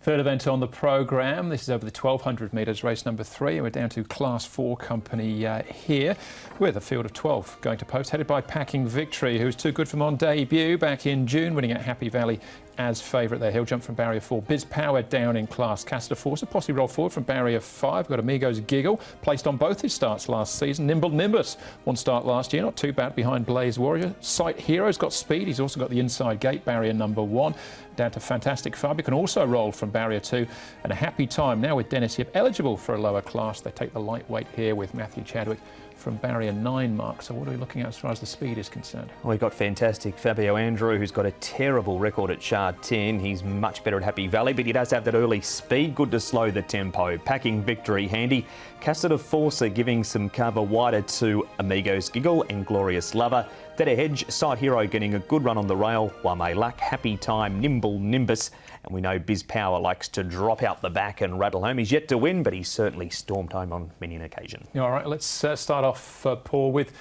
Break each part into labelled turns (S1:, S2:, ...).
S1: Third event on the programme. This is over the 1200 metres, race number 3. We're down to Class 4 company here with a field of 12 going to post, headed by Packing Victory, who was too good for him on debut back in June, winning at Happy Valley as favourite there. He'll jump from barrier 4. Biz Power down in class. Castor Force possibly roll forward from barrier 5. We've got Amigos Giggle, placed on both his starts last season. Nimble Nimbus, one start last year, not too bad behind Blaze Warrior. Sight Hero's got speed. He's also got the inside gate, barrier number 1. Down to Fantastic Fab, can also roll from barrier 2. And a Happy Time now with Dennis Yip, eligible for a lower class. They take the lightweight here with Matthew Chadwick from barrier 9 mark. So what are we looking at as far as the speed is concerned?
S2: Well, we've got Fantastic Fabio Andrew, who's got a terrible record at Sha Tin. He's much better at Happy Valley, but he does have that early speed, good to slow the tempo. Packing Victory handy. Castor Force giving some cover wider to Amigos Giggle and Glorious Lover. Dead Hedge, Sight Hero getting a good run on the rail. Wame Luck, Happy Time, Nimble Nimbus. And we know Biz Power likes to drop out the back and rattle home. He's yet to win, but he's certainly stormed home on many an occasion.
S1: All right, let's start off, Paul, with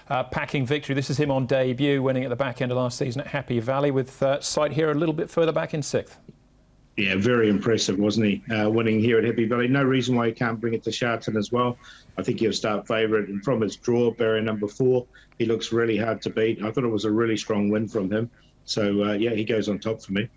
S1: Packing Victory. This is him on debut, winning at the back end of last season at Happy Valley, with Sight Hero a little bit further back in 6th.
S3: Yeah, very impressive, wasn't he? Winning here at Happy Valley. No reason why he can't bring it to Sha Tin as well. I think he'll start favourite. And from his draw, barrier number 4, he looks really hard to beat. I thought it was a really strong win from him. So, yeah, he goes on top for me.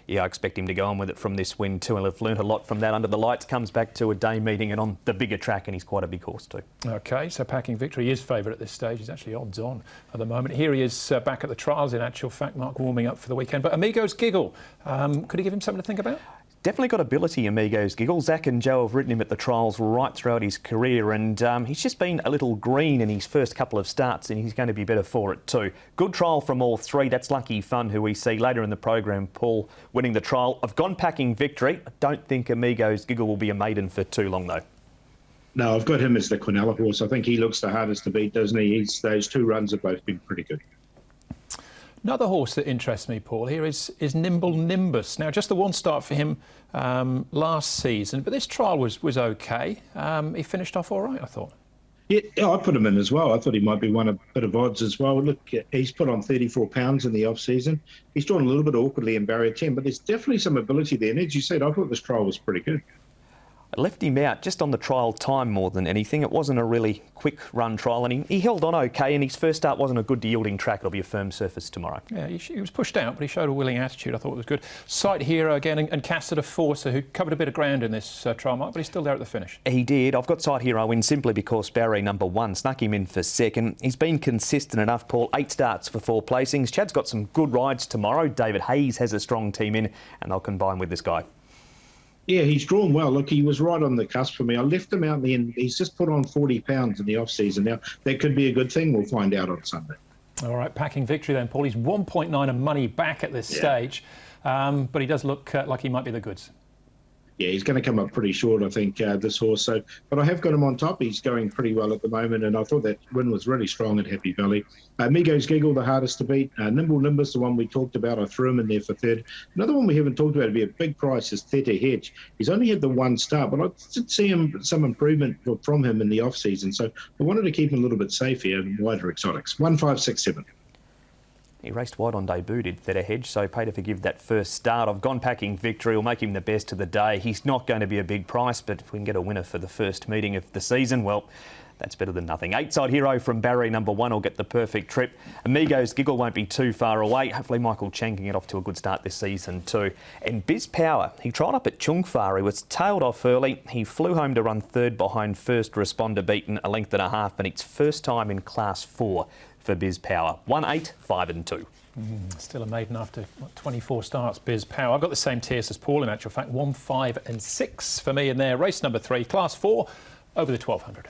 S2: Yeah, I expect him to go on with it from this win too. And I've learnt a lot from that under the lights. Comes back to a day meeting and on the bigger track, and he's quite a big horse too. OK, so Packing Victory is favourite at this stage. He's actually odds on at the moment. Here he is back at the trials, in actual fact, Mark, warming up for the weekend. But Amigos Giggle, could he give him something to think about? Definitely got ability, Amigos Giggle. Zach and Joe have ridden him at the trials right throughout his career, and he's just been a little green in his first couple of starts, and he's going to be better for it too. Good trial from all three. That's Lucky Fun, who we see later in the program, Paul, winning the trial. I've gone Packing Victory. I don't think Amigos Giggle will be a maiden for too long, though.
S3: No, I've got him as the Quinella horse. I think he looks the hardest to beat, doesn't he? Those 2 runs have both been pretty good.
S1: Another horse that interests me, Paul, here is Nimble Nimbus. Now, just the one start for him last season, but this trial was OK. He finished off all right, I thought.
S3: Yeah, I put him in as well. I thought he might be one a bit of odds as well. Look, he's put on 34 pounds in the off-season. He's drawn a little bit awkwardly in barrier 10, but there's definitely some ability there. And as you said, I thought this trial was pretty good.
S2: I left him out just on the trial time more than anything. It wasn't a really quick run trial, and he held on OK, and his first start wasn't a good yielding track. It'll be a firm surface tomorrow. Yeah,
S1: he was pushed out, but he showed a willing attitude. I thought it was good. Sight Hero again, and Castor Force, who covered a bit of ground in this trial, Mark, but he's still there at the finish.
S2: He did. I've got Sight Hero in simply because barrier number 1 snuck him in for second. He's been consistent enough, Paul. 8 starts for 4 placings. Chad's got some good rides tomorrow. David Hayes has a strong team in, and they'll combine with this guy.
S3: Yeah, he's drawn well. Look, he was right on the cusp for me. I left him out in the end. He's just put on 40 pounds in the off-season. Now, that could be a good thing. We'll find out on Sunday. All
S1: right, Packing Victory then, Paul. He's 1.9 of money back at this stage, but he does look like he might be the goods.
S3: Yeah, he's going to come up pretty short, I think, this horse. So, but I have got him on top. He's going pretty well at the moment, and I thought that win was really strong at Happy Valley. Amigos Giggle, the hardest to beat. Nimble Nimbus, the one we talked about, I threw him in there for third. Another one we haven't talked about, would be a big price, is Dead Hedge. He's only had the 1 start, but I did see some improvement from him in the off-season. So I wanted to keep him a little bit safe here and wider exotics. 1, 5, 6, 7.
S2: He raced wide on debut, did Theta Hedge, so pay to forgive that first start. I've gone Packing Victory. Will make him the best of the day. He's not going to be a big price, but if we can get a winner for the first meeting of the season, well, that's better than nothing. 8-side Hero from barrier number 1 will get the perfect trip. Amigos Giggle won't be too far away. Hopefully Michael Chang can get off to a good start this season too. And Biz Power, he tried up at Chungfar. He was tailed off early. He flew home to run third behind first Responder, beaten a length and a half, and it's first time in Class 4 for Biz Power. 1, 8, 5 and 2.
S1: Still a maiden after 24 starts, Biz Power. I've got the same tiers as Paul, in actual fact. 1, 5 and 6 for me in there. Race number 3, Class 4, over the 1200.